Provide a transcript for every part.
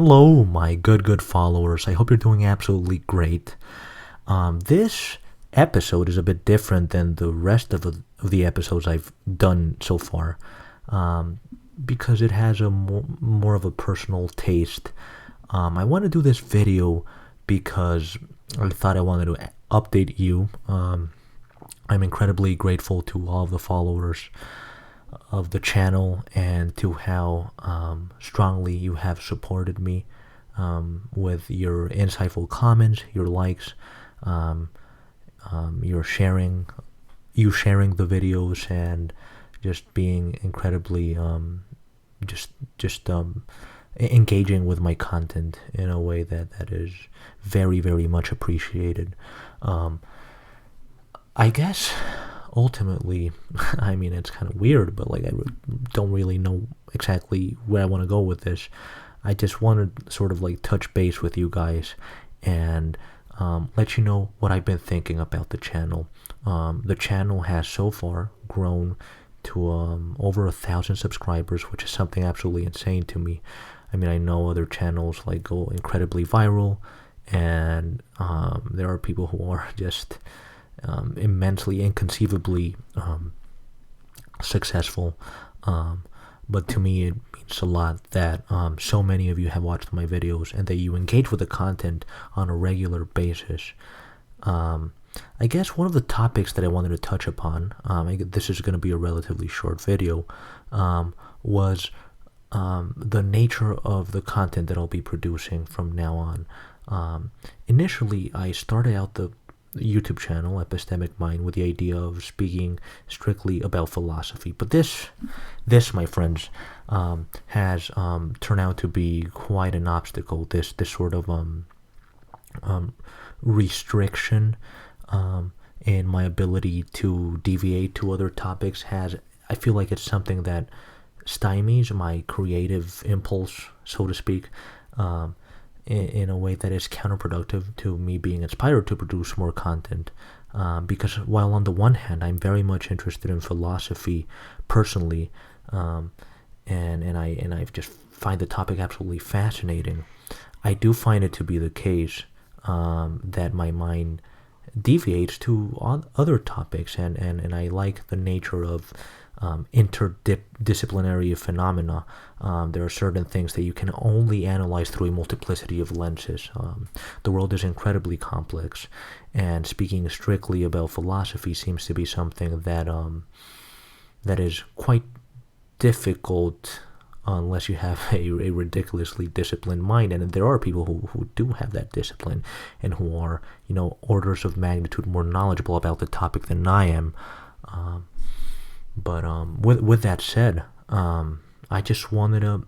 Hello, my good followers. I hope you're doing absolutely great. This episode is a bit different than the rest of the episodes I've done so far, because it has a more of a personal taste. I want to do this video because I thought I wanted to update you. I'm incredibly grateful to all of the followers of the channel and to how strongly you have supported me with your insightful comments, your likes, your sharing the videos, and just being incredibly just engaging with my content in a way that is very much appreciated. I guess ultimately, I mean, it's kind of weird, but like I don't really know exactly where I want to go with this. I just want to sort of like touch base with you guys and let you know what I've been thinking about the channel. The channel has so far grown to over 1,000 subscribers, which is something absolutely insane to me. I mean, I know other channels like go incredibly viral, and there are people who are just immensely, inconceivably successful. But to me, it means a lot that so many of you have watched my videos and that you engage with the content on a regular basis. I guess one of the topics that I wanted to touch upon, this is going to be a relatively short video, was the nature of the content that I'll be producing from now on. Initially, I started out the YouTube channel Epistemic Mind with the idea of speaking strictly about philosophy, but this my friends, has turned out to be quite an obstacle. This sort of restriction in my ability to deviate to other topics I feel like it's something that stymies my creative impulse, so to speak, in a way that is counterproductive to me being inspired to produce more content. Because while on the one hand I'm very much interested in philosophy personally, and I just find the topic absolutely fascinating, I do find it to be the case that my mind deviates to other topics, and I like the nature of interdisciplinary phenomena. There are certain things that you can only analyze through a multiplicity of lenses. The world is incredibly complex, and speaking strictly about philosophy seems to be something that is quite difficult unless you have a ridiculously disciplined mind. And there are people who do have that discipline and who are, orders of magnitude more knowledgeable about the topic than I am. But with that said, I just wanted to,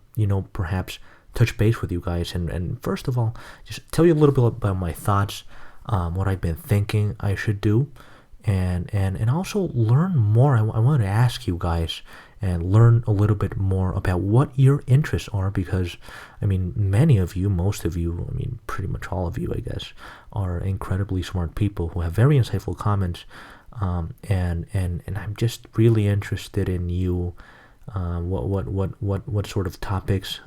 perhaps touch base with you guys and first of all, just tell you a little bit about my thoughts, what I've been thinking I should do, and also learn more. I wanted to ask you guys and learn a little bit more about what your interests are, because, I mean, many of you, most of you, I mean, pretty much all of you, I guess, are incredibly smart people who have very insightful comments. And I'm just really interested in you. What sort of topics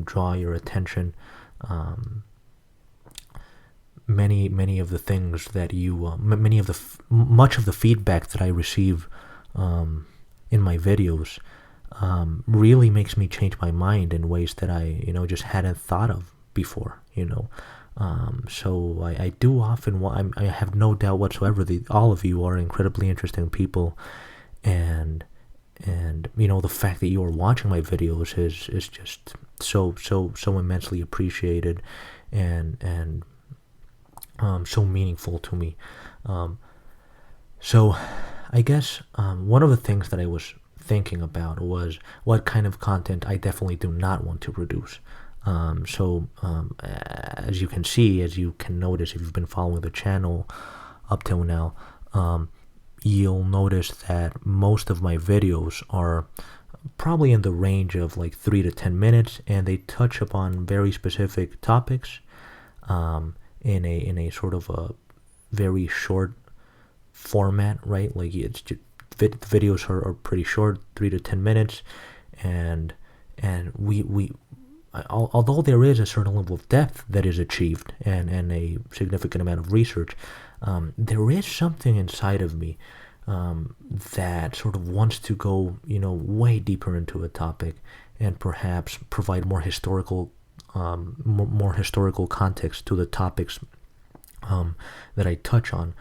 draw your attention? Many of the things that you, much of the feedback that I receive in my videos really makes me change my mind in ways that I just hadn't thought of before. So I do often I have no doubt whatsoever that all of you are incredibly interesting people, and the fact that you are watching my videos is just so immensely appreciated and so meaningful to me. So I guess one of the things that I was thinking about was what kind of content I definitely do not want to produce. As you can see, as you can notice if you've been following the channel up till now, you'll notice that most of my videos are probably in the range of like 3 to 10 minutes, and they touch upon very specific topics in a sort of a very short format, right? Like it's just, the videos are pretty short, 3 to 10 minutes, and we although there is a certain level of depth that is achieved and a significant amount of research, there is something inside of me that sort of wants to go, way deeper into a topic and perhaps provide more historical context to the topics that I touch on.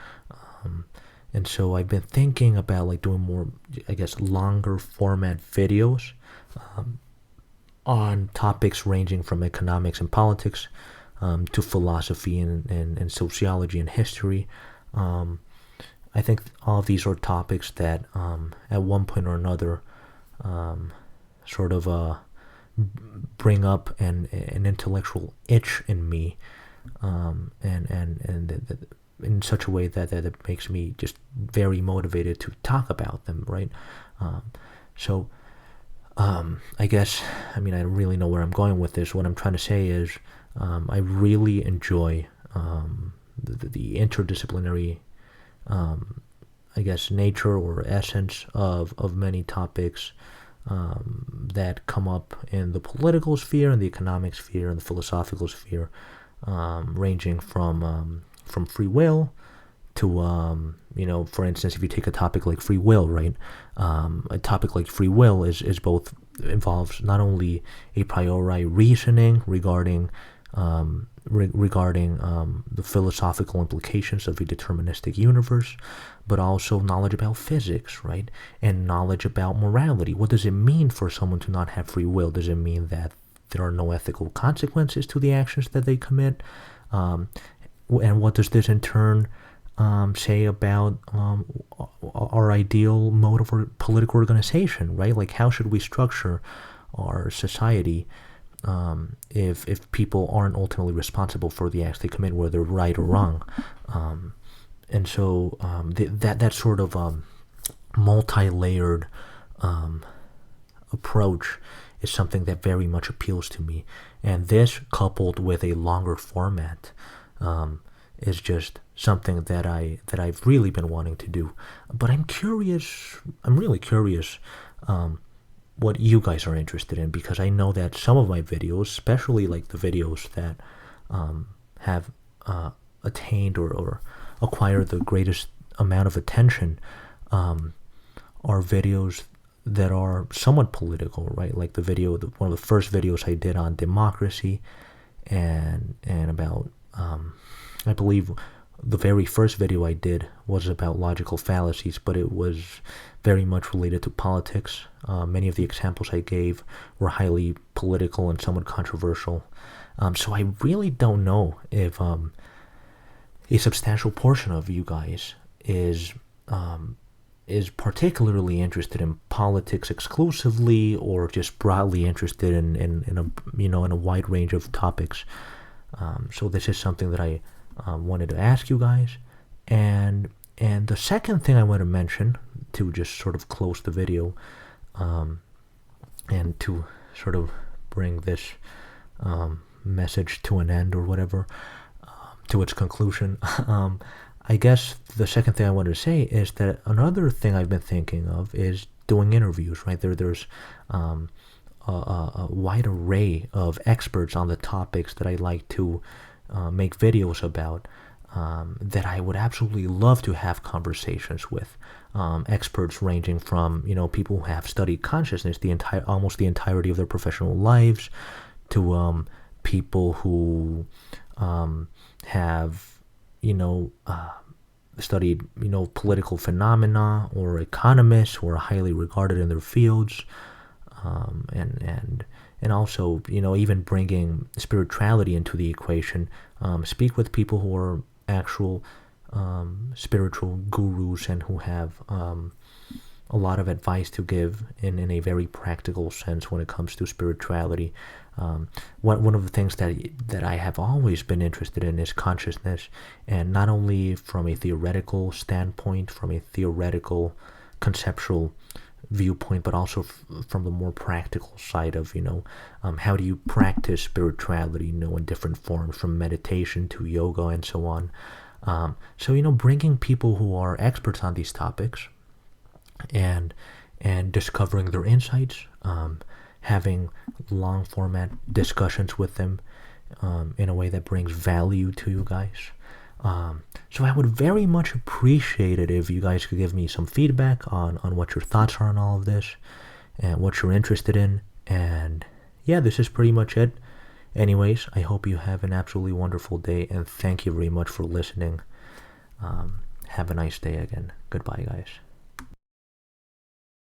And so I've been thinking about like doing more, I guess, longer format videos on topics ranging from economics and politics to philosophy and sociology and history. I think all of these are topics that at one point or another sort of bring up an intellectual itch in me, and in such a way that it makes me just very motivated to talk about them, right? So I guess, I don't really know where I'm going with this. What I'm trying to say is I really enjoy the interdisciplinary, I guess, nature or essence of many topics that come up in the political sphere and the economic sphere and the philosophical sphere, ranging from free will to, for instance, if you take a topic like free will, right? A topic like free will is both, involves not only a priori reasoning regarding the philosophical implications of a deterministic universe, but also knowledge about physics, right? And knowledge about morality. What does it mean for someone to not have free will? Does it mean that there are no ethical consequences to the actions that they commit? And what does this in turn say about our ideal mode of political organization, right? Like, how should we structure our society if people aren't ultimately responsible for the acts they commit, whether right or wrong? And so that sort of multi-layered approach is something that very much appeals to me. And this, coupled with a longer format, is just something that I've really been wanting to do. But I'm really curious what you guys are interested in, because I know that some of my videos, especially like the videos that have attained or acquired the greatest amount of attention, are videos that are somewhat political, right? Like one of the first videos I did on democracy and about, I believe the very first video I did was about logical fallacies, but it was very much related to politics. Many of the examples I gave were highly political and somewhat controversial. So I really don't know if a substantial portion of you guys is particularly interested in politics exclusively, or just broadly interested in a wide range of topics. So this is something that I wanted to ask you guys. And the second thing I want to mention, to just sort of close the video, and to sort of bring this message to an end, or whatever, to its conclusion, I guess the second thing I wanted to say is that another thing I've been thinking of is doing interviews, right? There's a wide array of experts on the topics that I like to make videos about, that I would absolutely love to have conversations with. Experts ranging from, people who have studied consciousness almost the entirety of their professional lives, to people who have studied political phenomena, or economists who are highly regarded in their fields, and also even bringing spirituality into the equation. Speak with people who are actual spiritual gurus and who have a lot of advice to give in a very practical sense when it comes to spirituality. One of the things that I have always been interested in is consciousness, and not only from a theoretical standpoint, from a theoretical conceptual viewpoint, but also from the more practical side of how do you practice spirituality in different forms, from meditation to yoga and so on. So bringing people who are experts on these topics and discovering their insights, having long format discussions with them in a way that brings value to you guys. So I would very much appreciate it if you guys could give me some feedback on what your thoughts are on all of this and what you're interested in. And yeah, this is pretty much it. Anyways, I hope you have an absolutely wonderful day, and thank you very much for listening. Have a nice day again. Goodbye, guys.